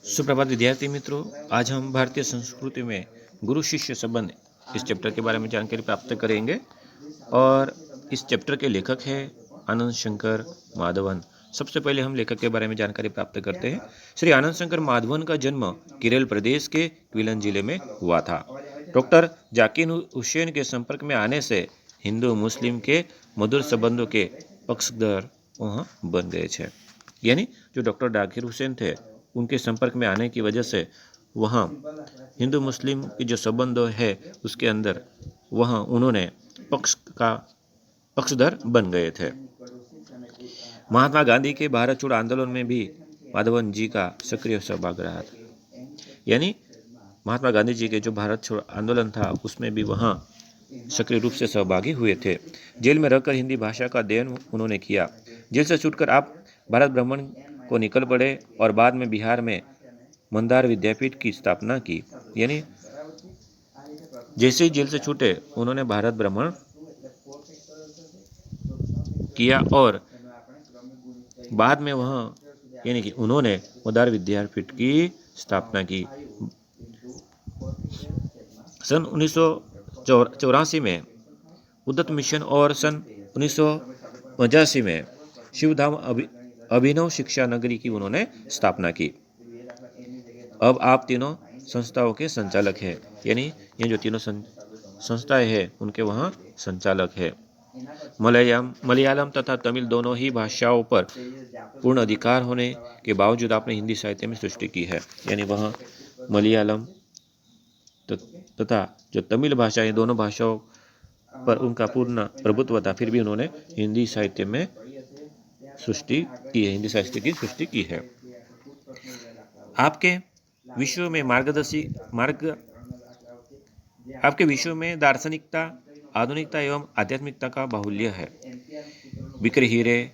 सुप्रभात विद्यार्थी मित्रों, आज हम भारतीय संस्कृति में गुरु शिष्य संबंध इस चैप्टर के बारे में जानकारी प्राप्त करेंगे। और इस चैप्टर के लेखक हैं आनंद शंकर माधवन। सबसे पहले हम लेखक के बारे में जानकारी प्राप्त करते हैं। श्री आनंद शंकर माधवन का जन्म केरल प्रदेश के क्विलन जिले में हुआ था। डॉक्टर जाकिर हुसैन के संपर्क में आने से हिंदू मुस्लिम के मधुर संबंधों के पक्षधर वहाँ बन गए थे। यानी जो डॉक्टर जाकिर हुसैन थे, उनके संपर्क में आने की वजह से वहाँ हिंदू मुस्लिम की जो संबंध है उसके अंदर वहाँ उन्होंने पक्षधर बन गए थे। महात्मा गांधी के भारत छोड़ो आंदोलन में भी माधवन जी का सक्रिय सहभाग रहा था। यानी महात्मा गांधी जी के जो भारत छोड़ो आंदोलन था उसमें भी वहाँ सक्रिय रूप से सहभागी हुए थे। जेल में रहकर हिंदी भाषा का अध्ययन उन्होंने किया। जेल से छूटकर आप भारत भ्रमण को निकल पड़े और बाद में बिहार में मंदार विद्यापीठ की स्थापना की। यानी जैसे ही जेल से छूटे उन्होंने भारत भ्रमण किया और बाद में वह यानी कि उन्होंने मंदार विद्यापीठ की स्थापना की। सन 1984 में उद्यत मिशन और सन 1985 में शिवधाम अभिनव शिक्षा नगरी की उन्होंने स्थापना की। अब आप तीनों संस्थाओं के संचालक हैं। यानी ये जो तीनों संस्थाएं हैं उनके वहाँ संचालक है। मलयालम तथा तमिल दोनों ही भाषाओं पर पूर्ण अधिकार होने के बावजूद आपने हिंदी साहित्य में सृष्टि की है। यानी वहाँ मलयालम तथा जो तमिल भाषा है, दोनों भाषाओं पर उनका पूर्ण प्रभुत्व था, फिर भी उन्होंने हिंदी साहित्य में सृष्टि की है, हिंदी साहित्य की सृष्टि की है। आपके विश्व में दार्शनिकता, आधुनिकता एवं आध्यात्मिकता का बाहुल्य है। बिक्री हीरे,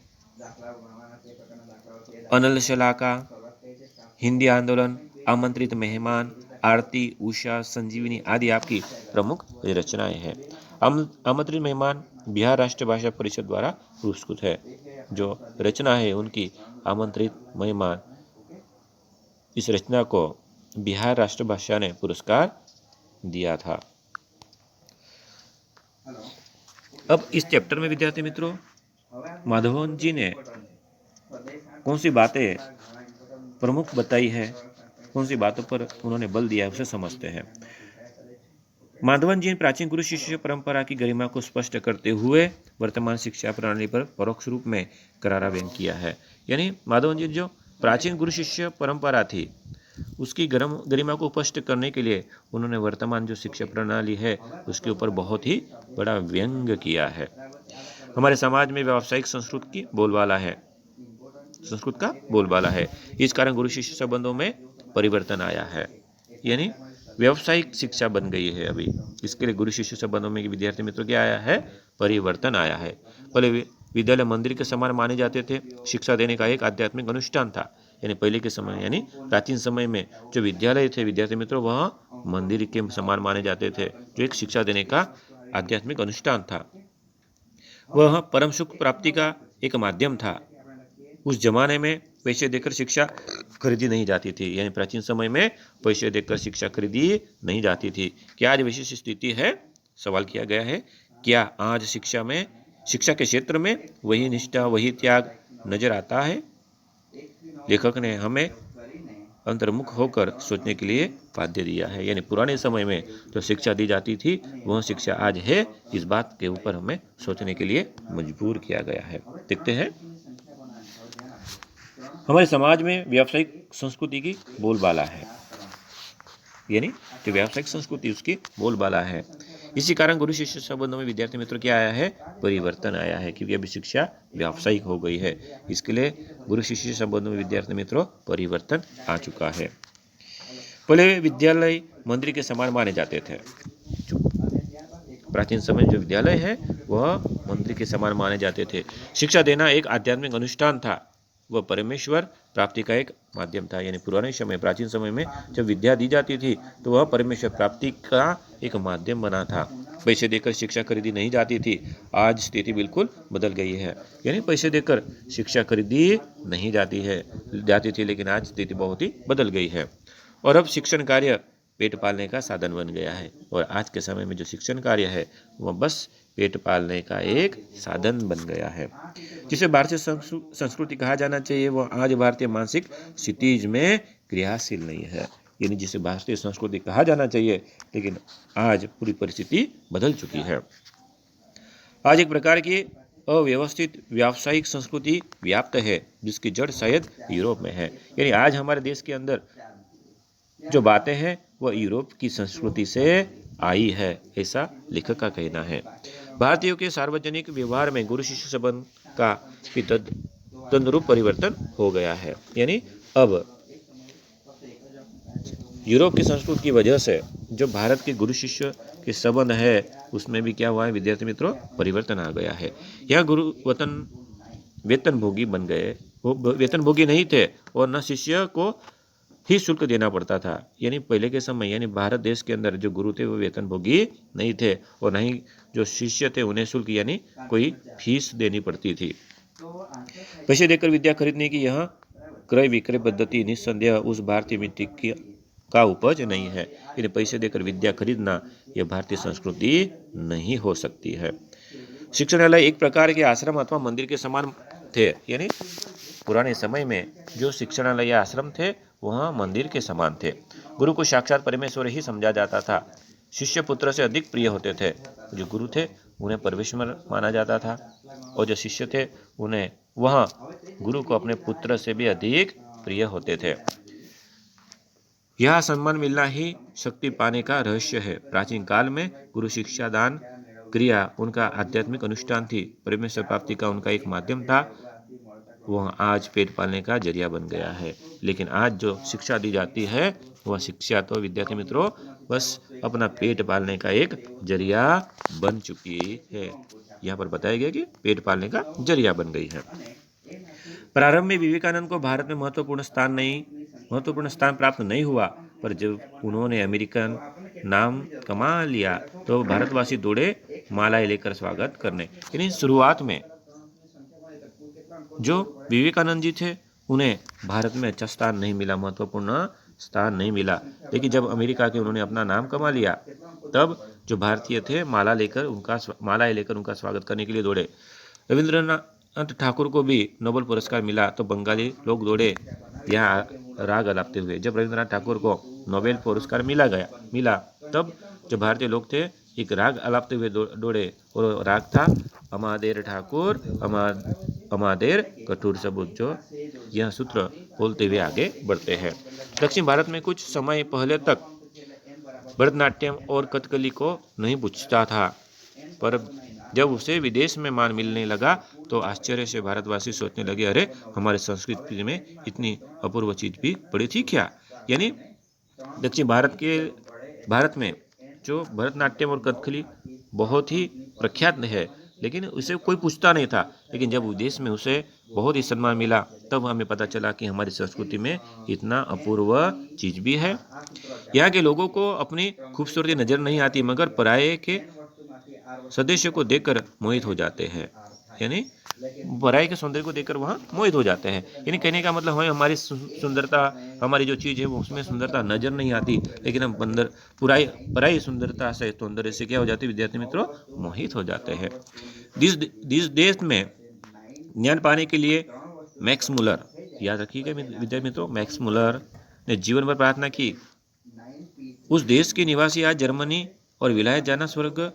अनल शलाका, हिंदी आंदोलन, आमंत्रित मेहमान, आरती, उषा, संजीवनी आदि आपकी प्रमुख रचनाएं हैं। आमंत्रित मेहमान बिहार राष्ट्रीय भाषा परिषद द्वारा पुरस्कृत है। जो रचना है उनकी आमंत्रित मेहमान, इस रचना को बिहार राष्ट्रीय भाषा ने पुरस्कार दिया था। अब इस चैप्टर में विद्यार्थी मित्रों माधवन जी ने कौन सी बातें प्रमुख बताई है, कौन सी बातों पर उन्होंने बल दिया है, उसे समझते हैं। माधवन जी ने प्राचीन गुरु शिष्य परंपरा की गरिमा को स्पष्ट करते हुए वर्तमान शिक्षा प्रणाली पर परोक्ष रूप में करारा व्यंग किया है। यानी माधवन जी जो प्राचीन गुरु शिष्य परंपरा थी उसकी गरिमा को स्पष्ट करने के लिए उन्होंने वर्तमान जो शिक्षा प्रणाली है उसके ऊपर बहुत ही बड़ा व्यंग किया है। हमारे समाज में व्यावसायिक संस्कृत की बोलबाला है, संस्कृत का बोलबाला है। इस कारण गुरु शिष्य संबंधों में परिवर्तन आया है। यानी व्यावसायिक शिक्षा बन गई है अभी। इसके लिए गुरु शिष्य संबंधों में विद्यार्थी मित्रों क्या आया है? परिवर्तन आया है। पहले विद्यालय मंदिर के समान माने जाते थे। शिक्षा देने का एक आध्यात्मिक अनुष्ठान था। यानी पहले के समय यानी प्राचीन समय में जो विद्यालय थे विद्यार्थी मित्रों वह मंदिर के समान माने जाते थे, जो एक शिक्षा देने का आध्यात्मिक अनुष्ठान था। वह परम सुख प्राप्ति का एक माध्यम था। उस जमाने में पैसे देकर शिक्षा खरीदी नहीं जाती थी। यानी प्राचीन समय में पैसे देकर शिक्षा खरीदी नहीं जाती थी। क्या आज विशेष स्थिति है? सवाल किया गया है। क्या आज शिक्षा के क्षेत्र में वही निष्ठा, वही त्याग नजर आता है? लेखक ने हमें अंतर्मुख होकर सोचने के लिए बाध्य दिया है। यानी पुराने समय में जो शिक्षा दी जाती थी वह शिक्षा आज है, इस बात के ऊपर हमें सोचने के लिए मजबूर किया गया है। देखते हैं। हमारे समाज में व्यावसायिक संस्कृति की बोलबाला है। यानी जो व्यावसायिक संस्कृति उसकी बोलबाला है। इसी कारण गुरु शिष्य संबंधों में विद्यार्थी मित्रों क्या आया है? परिवर्तन आया है, क्योंकि अभी शिक्षा व्यावसायिक हो गई है। इसके लिए गुरु शिष्य संबंधों में विद्यार्थी मित्रों परिवर्तन आ चुका है। पहले विद्यालय मंदिर के समान माने जाते थे। प्राचीन समय जो विद्यालय है वह मंदिर के समान माने जाते थे। शिक्षा देना एक आध्यात्मिक अनुष्ठान था, वह परमेश्वर प्राप्ति का एक माध्यम था। यानी पुराने समय प्राचीन समय में जब विद्या दी जाती थी तो वह परमेश्वर प्राप्ति का एक माध्यम बना था। पैसे देकर शिक्षा खरीदी नहीं जाती थी, आज स्थिति बिल्कुल बदल गई है। यानी पैसे देकर शिक्षा खरीदी नहीं जाती थी, लेकिन आज स्थिति बहुत ही बदल गई है। और अब शिक्षण कार्य पेट पालने का साधन बन गया है। और आज के समय में जो शिक्षण कार्य है वह बस पेट पालने का एक साधन बन गया है। जिसे भारतीय संस्कृति कहा जाना चाहिए वह आज भारतीय मानसिक क्षितिज में क्रियाशील नहीं है। यानी जिसे भारतीय संस्कृति कहा जाना चाहिए, लेकिन आज पूरी परिस्थिति बदल चुकी है। आज एक प्रकार की अव्यवस्थित व्यावसायिक संस्कृति व्याप्त है, जिसकी जड़ शायद यूरोप में है। यानी आज हमारे देश के अंदर जो बातें हैं वह यूरोप की संस्कृति से आई है, ऐसा लेखक का कहना है। भारतीयों के सार्वजनिक व्यवहार में गुरु शिष्य संबंध का भी तदनुरूप परिवर्तन हो गया है। यानी अब यूरोप की संस्कृति की वजह से जो भारत के गुरु शिष्य के संबंध है उसमें भी क्या हुआ है विद्यार्थी मित्रों, परिवर्तन आ गया है। यह गुरु वेतनभोगी बन गए, वो वेतनभोगी नहीं थे और न शिष्य को ही शुल्क देना पड़ता था। यानी पहले के समय यानी भारत देश के अंदर जो गुरु थे वो वेतनभोगी नहीं थे और न ही जो शिष्य थे उन्हें शुल्क यानी कोई फीस देनी पड़ती थी। पैसे देकर विद्या खरीदने की यह क्रय विक्रय पद्धति निस्संदेह उस भारतीय मिट्टी का उपज नहीं है। यानी पैसे देकर विद्या खरीदना यह भारतीय संस्कृति नहीं हो सकती है। शिक्षणालय एक प्रकार के आश्रम अथवा मंदिर के समान थे। यानी पुराने समय में जो शिक्षणालय या आश्रम थे वह मंदिर के समान थे। गुरु को साक्षात परमेश्वर ही समझा जाता था। शिष्य पुत्र से अधिक प्रिय होते थे। जो गुरु थे उन्हें परमेश्वर माना जाता था और जो शिष्य थे उन्हें वह गुरु को अपने पुत्र से भी अधिक प्रिय होते थे। यह सम्मान मिलना ही शक्ति पाने का रहस्य है। प्राचीन काल में गुरु शिक्षा दान क्रिया उनका आध्यात्मिक अनुष्ठान थी, परमेश्वर प्राप्ति का उनका एक माध्यम था। वह आज पेट पालने का जरिया बन गया है। लेकिन आज जो शिक्षा दी जाती है वह शिक्षा तो विद्यार्थी मित्रों बस अपना पेट पालने का एक जरिया बन चुकी है। यहाँ पर बताया गया कि पेट पालने का जरिया बन गई है। प्रारंभ में विवेकानंद को भारत में महत्वपूर्ण स्थान प्राप्त नहीं हुआ, पर जब उन्होंने अमेरिकन नाम कमा लिया तो भारतवासी दौड़े मालाएं लेकर स्वागत करने। यानी शुरुआत में जो विवेकानंद जी थे उन्हें भारत में अच्छा स्थान नहीं मिला, महत्वपूर्ण स्थान नहीं मिला, लेकिन जब अमेरिका के उन्होंने अपना नाम कमा लिया तब जो भारतीय थे मालाएं लेकर उनका स्वागत करने के लिए दौड़े। रविंद्रनाथ ठाकुर को भी नोबेल पुरस्कार मिला तो बंगाली लोग दौड़े यहाँ राग अलापते हुए। जब रविंद्रनाथ ठाकुर को नोबेल पुरस्कार मिला तब जो भारतीय लोग थे एक राग अलापते हुए दौड़े और राग था अमादेर ठाकुर अमादेर कठोर सबूत। जो यह सूत्र बोलते हुए आगे बढ़ते हैं। दक्षिण भारत में कुछ समय पहले तक भरतनाट्यम और कथकली को नहीं पूछता था, पर जब उसे विदेश में मान मिलने लगा तो आश्चर्य से भारतवासी सोचने लगे, अरे हमारे संस्कृति में इतनी अपूर्व चीज भी पड़ी थी क्या। यानी दक्षिण भारत में जो भरतनाट्यम और कथकली बहुत ही प्रख्यात है, लेकिन उसे कोई पूछता नहीं था। लेकिन जब विदेश में उसे बहुत ही सम्मान मिला तब हमें पता चला कि हमारी संस्कृति में इतना अपूर्व चीज भी है। यहाँ के लोगों को अपनी खूबसूरती नजर नहीं आती, मगर पराये के सदस्य को देखकर मोहित हो जाते हैं। यानी पराये के सौंदर्य को देखकर वहाँ मोहित हो जाते हैं। यानी कहने का मतलब हमें हमारी सुंदरता, हमारी जो चीज़ है वो उसमें सुंदरता नजर नहीं आती, लेकिन हम पराई सुंदरता से सौंदर्य से क्या हो जाते हैं विद्यार्थी मित्रों, मोहित हो जाते हैं। जिस देश में ज्ञान पाने के लिए मैक्स मुलर, याद रखिएगा विद्यार्थी मित्रों, मैक्स मुलर ने जीवन भर प्रार्थना की, उस देश के निवासी आज जर्मनी और विलायत जाना स्वर्ग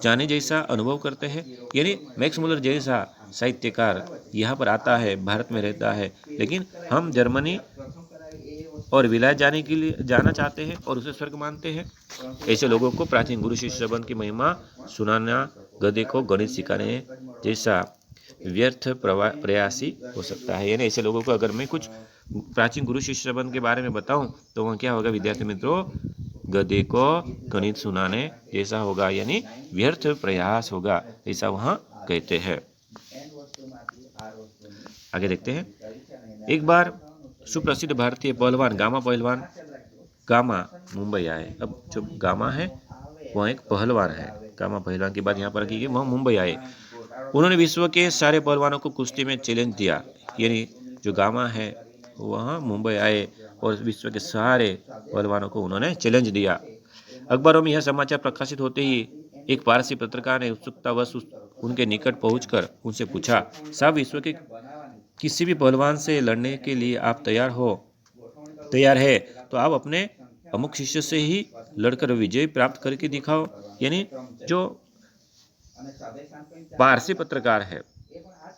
जाने जैसा अनुभव करते हैं। यानी मैक्स मुलर जैसा साहित्यकार यहाँ पर आता है, भारत में रहता है, लेकिन हम जर्मनी और विलायत जाना चाहते हैं और उसे स्वर्ग मानते हैं। ऐसे लोगों को प्राचीन गुरु शिष्य संबंध की महिमा सुनाना गधे को गणित सिखाने जैसा व्यर्थ प्रयासी हो सकता है। यानी ऐसे लोगों को अगर मैं कुछ प्राचीन गुरु शिष्य संबंध के बारे में बताऊं तो वह क्या होगा विद्यार्थी मित्रों, गधे को गणित सुनाने जैसा होगा, यानी व्यर्थ प्रयास होगा, ऐसा वहाँ कहते हैं। आगे देखते हैं। एक बार सुप्रसिद्ध भारतीय पहलवान गामा मुंबई आए। अब जो गामा है वह एक पहलवान है। कामा पहलवान की बात यहाँ पर की कि वह मुंबई आए। उन्होंने विश्व के सारे पहलवानों को कुश्ती में चैलेंज दिया। यानी जो गामा है वह मुंबई आए और विश्व के सारे पहलवानों को उन्होंने चैलेंज दिया। अखबारों में यह समाचार प्रकाशित होते ही एक पारसी पत्रकार ने उत्सुकतावश उनके निकट पहुंचकर उनसे पूछा, साहब, विश्व के किसी भी पहलवान से लड़ने के लिए आप तैयार है तो आप अपने अमुक शिष्य से ही लड़कर विजय प्राप्त करके दिखाओ। यानी जो पारसी पत्रकार है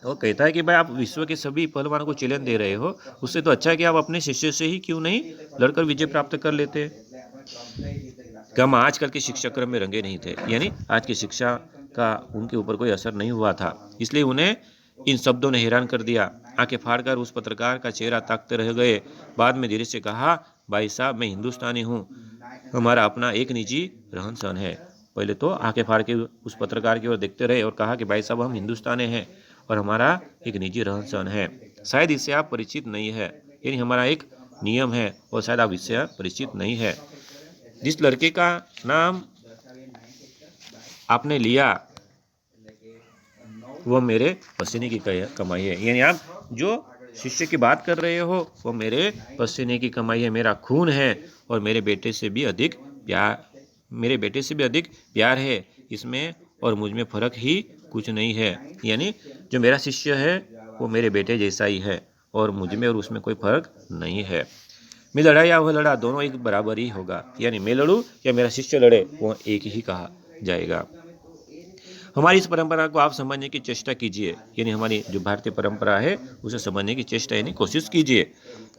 वो कहता है कि भाई, आप विश्व के सभी पहलवानों को चैलेंज दे रहे हो, उससे तो अच्छा है कि आप अपने शिष्य से ही क्यों नहीं लड़कर विजय प्राप्त कर लेते। हम आजकल के शिक्षा क्रम में रंगे नहीं थे, यानी आज की शिक्षा का उनके ऊपर कोई असर नहीं हुआ था, इसलिए उन्हें इन शब्दों ने हैरान कर दिया। आंखें फाड़कर उस पत्रकार का चेहरा ताकते रह गए। बाद में धीरे से कहा, भाई साहब, मैं हिंदुस्तानी हूँ, हमारा अपना एक निजी रहन सहन है। पहले तो आंखें फाड़ के उस पत्रकार की ओर देखते रहे और कहा कि भाई साहब, हम हिंदुस्तानी हैं और हमारा एक निजी रहन सहन है। शायद इससे आप परिचित नहीं है, यानी हमारा एक नियम है और शायद आप इससे परिचित नहीं है। जिस लड़के का नाम आपने लिया वो मेरे पसीने की कमाई है। यानी आप जो शिष्य की बात कर रहे हो वो मेरे पसीने की कमाई है, मेरा खून है और मेरे बेटे से भी अधिक प्यार है इसमें, और मुझ में फर्क ही कुछ नहीं है। यानी जो मेरा शिष्य है वो मेरे बेटे जैसा ही है और मुझ में और उसमें कोई फर्क नहीं है। मैं लड़ा या वह लड़ा, दोनों एक बराबर ही होगा। यानी मैं लड़ूं या मेरा शिष्य लड़े, वो एक ही कहा जाएगा। हमारी इस परंपरा को आप समझने की चेष्टा कीजिए, यानी हमारी जो भारतीय परंपरा है उसे समझने की चेष्टा यानी कोशिश कीजिए।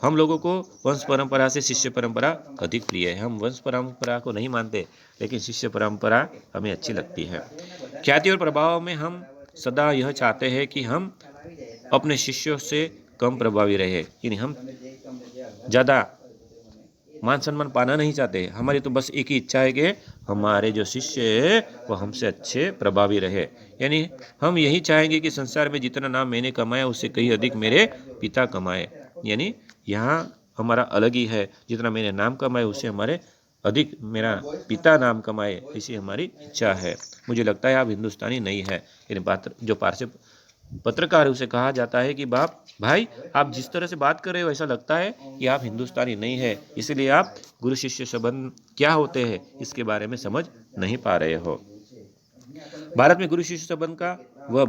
हम लोगों को वंश परंपरा से शिष्य परंपरा अधिक प्रिय है। हम वंश परंपरा को नहीं मानते, लेकिन शिष्य परंपरा हमें अच्छी लगती है। ख्याति और प्रभाव में हम सदा यह चाहते हैं कि हम अपने शिष्यों से कम प्रभावी रहे, यानी हम ज़्यादा मान सम्मान पाना नहीं चाहते। हमारी तो बस एक ही इच्छा है कि हमारे जो शिष्य है वो हमसे अच्छे प्रभावी रहे। यानी हम यही चाहेंगे कि संसार में जितना नाम मैंने कमाया उससे कहीं अधिक मेरे पिता कमाए। यानी यहाँ हमारा अलग ही है, जितना मैंने नाम कमाया उससे हमारे अधिक मेरा पिता नाम कमाए, ऐसी हमारी इच्छा है। मुझे लगता है आप हिंदुस्तानी नहीं है। यानी बात जो पारसी पत्रकार उसे कहा जाता है कि भाई, आप जिस तरह से बात कर रहे हो ऐसा लगता है कि आप हिंदुस्तानी नहीं है, इसलिए आप गुरु शिष्य संबंध क्या होते हैं इसके बारे में समझ नहीं पा रहे हो। भारत में गुरु शिष्य संबंध का वह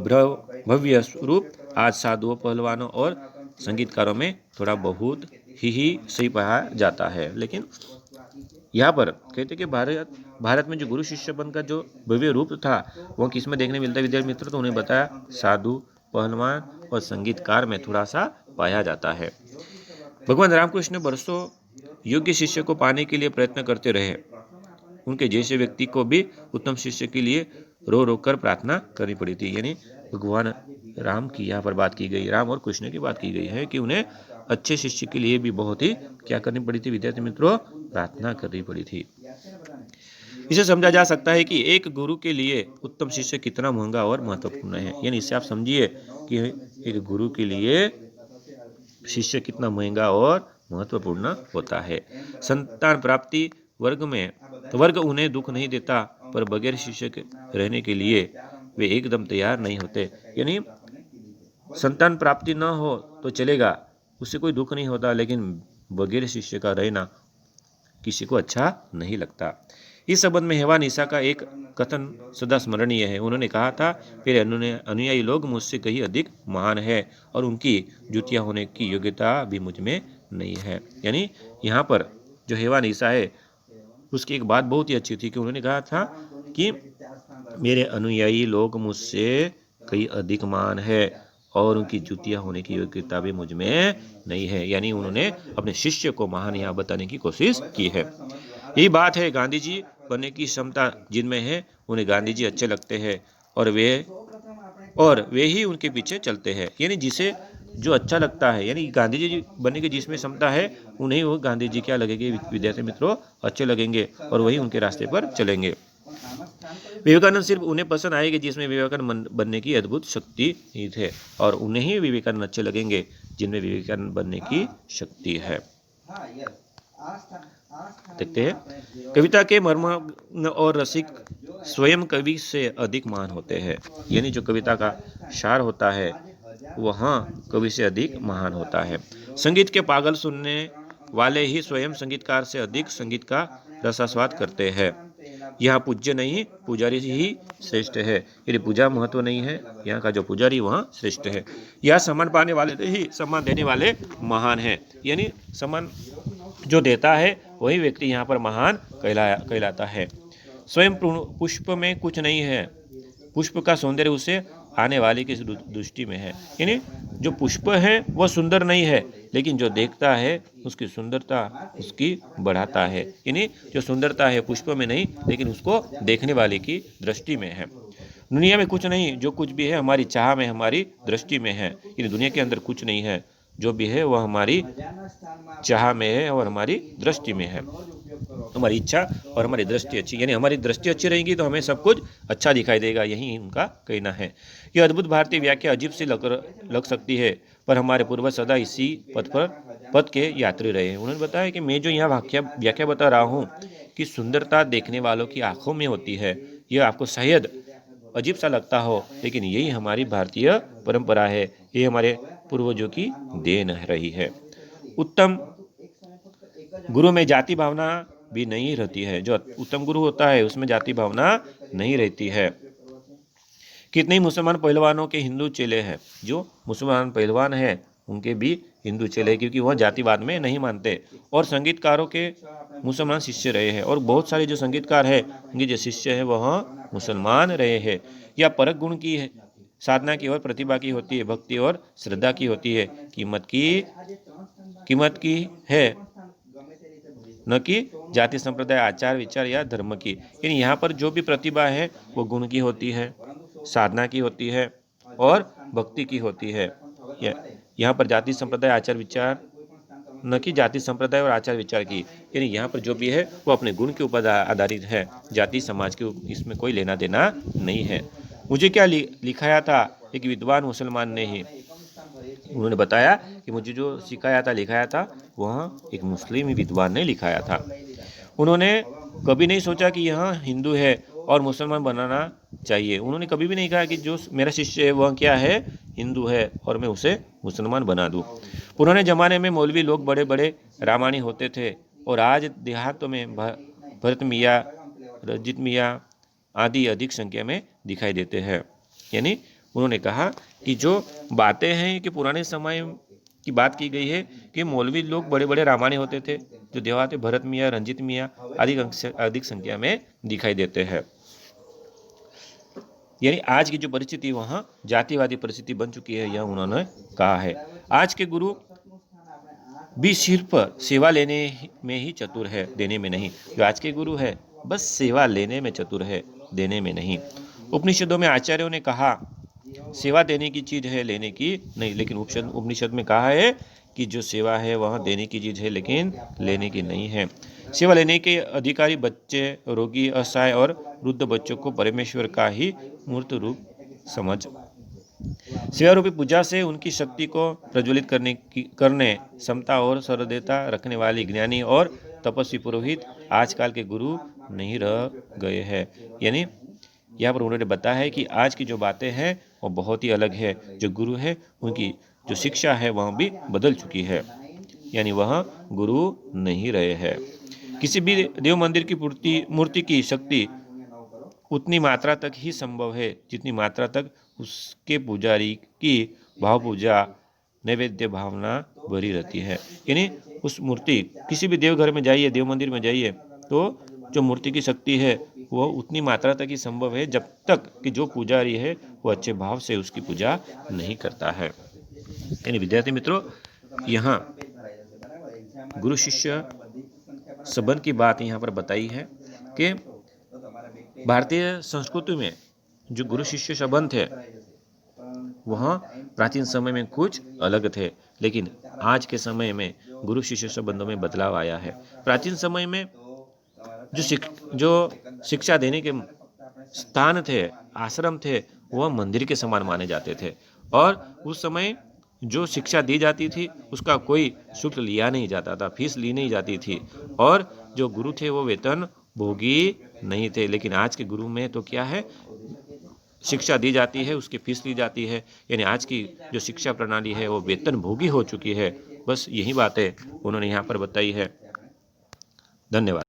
भव्य स्वरूप आज साधुओं, पहलवानों और संगीतकारों में थोड़ा बहुत ही सही पाया जाता है। लेकिन यहाँ पर कहते कि भारत में जो गुरु शिष्य संबंध का जो भव्य रूप था वह किस में देखने मिलता है विद्यार्थी मित्रों? तो उन्हें बताया साधु, पहलवान और संगीतकार में थोड़ा सा पाया जाता है। भगवान रामकृष्ण बरसों योग्य शिष्य को पाने के लिए प्रयत्न करते रहे। उनके जैसे व्यक्ति को भी उत्तम शिष्य के लिए रो रो कर प्रार्थना करनी पड़ी थी। यानी भगवान राम की यहाँ पर बात की गई, राम और कृष्ण की बात की गई है कि उन्हें अच्छे शिष्य के लिए भी बहुत ही क्या करनी पड़ी थी विद्यार्थी मित्रों? प्रार्थना करनी पड़ी थी। इसे समझा जा सकता है कि एक गुरु के लिए उत्तम शिष्य कितना महंगा और महत्वपूर्ण है। यानी इससे आप समझिए कि एक गुरु के लिए शिष्य कितना महंगा और महत्वपूर्ण होता है। संतान प्राप्ति वर्ग उन्हें दुख नहीं देता, पर बगैर शिष्य के रहने के लिए वे एकदम तैयार नहीं होते। यानी संतान प्राप्ति न हो तो चलेगा, उससे कोई दुख नहीं होता, लेकिन बगैर शिष्य का रहना किसी को अच्छा नहीं लगता। इस संबंध में हेवा निशा का एक कथन सदा स्मरणीय है। उन्होंने कहा था, मेरे अनुयायी लोग मुझसे कहीं अधिक महान है और उनकी जुतियाँ होने की योग्यता भी मुझ में नहीं है। यानी यहाँ पर जो हेवा निशा है उसकी एक बात बहुत ही अच्छी थी कि उन्होंने कहा था कि मेरे अनुयायी लोग मुझसे कहीं अधिक महान है और उनकी जुतियाँ होने की योग्यता भी मुझ में नहीं है। यानी उन्होंने अपने शिष्य को महान यहाँ बताने की कोशिश की है। यही बात है, गांधी जी बनने की क्षमता जिनमें है उन्हें गांधी जी अच्छे लगते हैं और वे ही उनके पीछे चलते हैं। यानी जिसे जो अच्छा लगता है, यानी गांधी जी बनने की जिसमें क्षमता है उन्हें वो गांधी जी क्या लगेंगे विद्यार्थी मित्रों? अच्छे लगेंगे और वही उनके रास्ते पर चलेंगे। विवेकानंद सिर्फ उन्हें पसंद आएगी जिसमें विवेकानंद बनने की अद्भुत शक्ति ही थे, और उन्हें ही विवेकानंद अच्छे लगेंगे जिनमें विवेकानंद बनने की शक्ति है। देखते हैं। कविता के मर्मज्ञ और रसिक स्वयं कवि से अधिक महान होते हैं। यानी जो कविता का सार होता है वह कवि से अधिक महान होता है। संगीत के पागल सुनने वाले ही स्वयं संगीतकार से अधिक संगीत का रसास्वाद करते हैं। यहाँ पूज्य नहीं, पुजारी ही श्रेष्ठ है। यदि पूजा महत्व नहीं है, यहाँ का जो पुजारी वह श्रेष्ठ है। यह सम्मान पाने वाले नहीं, सम्मान देने वाले महान है। यानी सम्मान जो देता है वही व्यक्ति यहाँ पर महान कहलाता है। स्वयं पुष्प में कुछ नहीं है, पुष्प का सौंदर्य उसे आने वाले की दृष्टि में है। यानी जो पुष्प है वह सुंदर नहीं है, लेकिन जो देखता है उसकी सुंदरता उसकी बढ़ाता है। यानी जो सुंदरता है पुष्प में नहीं, लेकिन उसको देखने वाले की दृष्टि में है। दुनिया में कुछ नहीं, जो कुछ भी है हमारी चाह में, हमारी दृष्टि में है। यानी दुनिया के अंदर कुछ नहीं है, जो भी है वह हमारी चाह में है और हमारी दृष्टि में है। हमारी इच्छा और हमारी दृष्टि अच्छी, यानी हमारी दृष्टि अच्छी रहेगी तो हमें सब कुछ अच्छा दिखाई देगा, यही उनका कहना है। यह अद्भुत भारतीय व्याख्या अजीब सी लग सकती है, पर हमारे पूर्वज सदा इसी पथ के यात्री रहे हैं। उन्होंने बताया कि मैं जो यहाँ व्याख्या बता रहा हूँ कि सुंदरता देखने वालों की आंखों में होती है, यह आपको शायद अजीब सा लगता हो, लेकिन यही हमारी भारतीय परंपरा है, ये हमारे पूर्वजों की देन रही है। उत्तम गुरु में जाति भावना भी नहीं रहती है। जो उत्तम गुरु होता है उसमें जाति भावना नहीं रहती है। कितने मुसलमान पहलवानों के हिंदू चेले हैं, जो मुसलमान पहलवान हैं उनके भी हिंदू चेले, क्योंकि वह जातिवाद में नहीं मानते। और संगीतकारों के मुसलमान शिष्य रहे हैं, और बहुत सारे जो संगीतकार हैं उनके जो शिष्य हैं वह मुसलमान रहे हैं। या परक गुण की है, साधना की और प्रतिभा की होती है, भक्ति और श्रद्धा की होती है, कीमत की है, न कि जाति संप्रदाय आचार विचार या धर्म की। यानी यहाँ पर जो भी प्रतिभा है वो गुण की होती है, साधना की होती है और भक्ति की होती है। यहाँ पर जाति संप्रदाय आचार विचार, न कि जाति संप्रदाय और आचार विचार की। यानी यहाँ पर जो भी है वो अपने गुण के ऊपर आधारित है, जाति समाज के इसमें कोई लेना देना नहीं है। मुझे क्या लिखाया था एक विद्वान मुसलमान ने ही। उन्होंने बताया कि मुझे जो सिखाया था, लिखाया था, वह एक मुस्लिम विद्वान ने लिखाया था। उन्होंने कभी नहीं सोचा कि यह हिंदू है और मुसलमान बनाना चाहिए। उन्होंने कभी भी नहीं कहा कि जो मेरा शिष्य है वह क्या है, हिंदू है और मैं उसे मुसलमान बना दूं। पुराने ज़माने में मौलवी लोग बड़े बड़े रामानी होते थे, और आज देहातों में भरत मियाँ, रंजीत मियाँ आदि अधिक संख्या में दिखाई देते हैं। यानी उन्होंने कहा कि जो बातें हैं कि पुराने समय की बात की गई है कि मौलवी लोग बड़े बड़े रामानी होते थे, जो देहात भरत मियाँ, रंजीत मियाँ अधिक संख्या में दिखाई देते हैं। यानी आज की जो परिस्थिति वहाँ जातिवादी परिस्थिति बन चुकी है, यह उन्होंने कहा है। आज के गुरु भी सिर्फ सेवा लेने में ही चतुर है, देने में नहीं। जो आज के गुरु है बस सेवा लेने में चतुर है, देने में नहीं। उपनिषदों में आचार्यों ने कहा सेवा देने की चीज है, लेने की नहीं। लेकिन उपनिषद में कहा है कि जो सेवा है वह देने की चीज है, लेकिन लेने की नहीं है। सेवा लेने के अधिकारी बच्चे, रोगी, असहाय और वृद्ध बच्चों को परमेश्वर का ही मूर्त रूप समझ सेवा रूपी पूजा से उनकी शक्ति को प्रज्वलित करने क्षमता और सहृदयता रखने वाली ज्ञानी और तपस्वी पुरोहित आजकल के गुरु नहीं रह गए हैं। यानी यहाँ पर उन्होंने बताया है कि आज की जो बातें हैं वो बहुत ही अलग है। जो गुरु है उनकी जो शिक्षा है वह भी बदल चुकी है, यानी वह गुरु नहीं रहे हैं। किसी भी देव मंदिर की मूर्ति की शक्ति उतनी मात्रा तक ही संभव है जितनी मात्रा तक उसके पुजारी की भाव पूजा नैवेद्य भावना भरी रहती है। यानी उस मूर्ति, किसी भी देवघर में जाइए, देव मंदिर में जाइए, तो जो मूर्ति की शक्ति है वो उतनी मात्रा तक ही संभव है जब तक कि जो पुजारी है वो अच्छे भाव से उसकी पूजा नहीं करता है। यानी विद्यार्थी मित्रों, यहाँ गुरु शिष्य संबंध की बात यहाँ पर बताई है कि भारतीय संस्कृति में जो गुरु शिष्य संबंध थे वह प्राचीन समय में कुछ अलग थे, लेकिन आज के समय में गुरु शिष्य संबंधों में बदलाव आया है। प्राचीन समय में जो शिक्षा देने के स्थान थे, आश्रम थे, वह मंदिर के समान माने जाते थे, और उस समय जो शिक्षा दी जाती थी उसका कोई शुल्क लिया नहीं जाता था, फीस ली नहीं जाती थी, और जो गुरु थे वो वेतन भोगी नहीं थे, लेकिन आज के गुरु में तो क्या है, शिक्षा दी जाती है, उसकी फीस ली जाती है, यानी आज की जो शिक्षा प्रणाली है वो वेतन भोगी हो चुकी है। बस यही बातें उन्होंने यहाँ पर बताई है। धन्यवाद।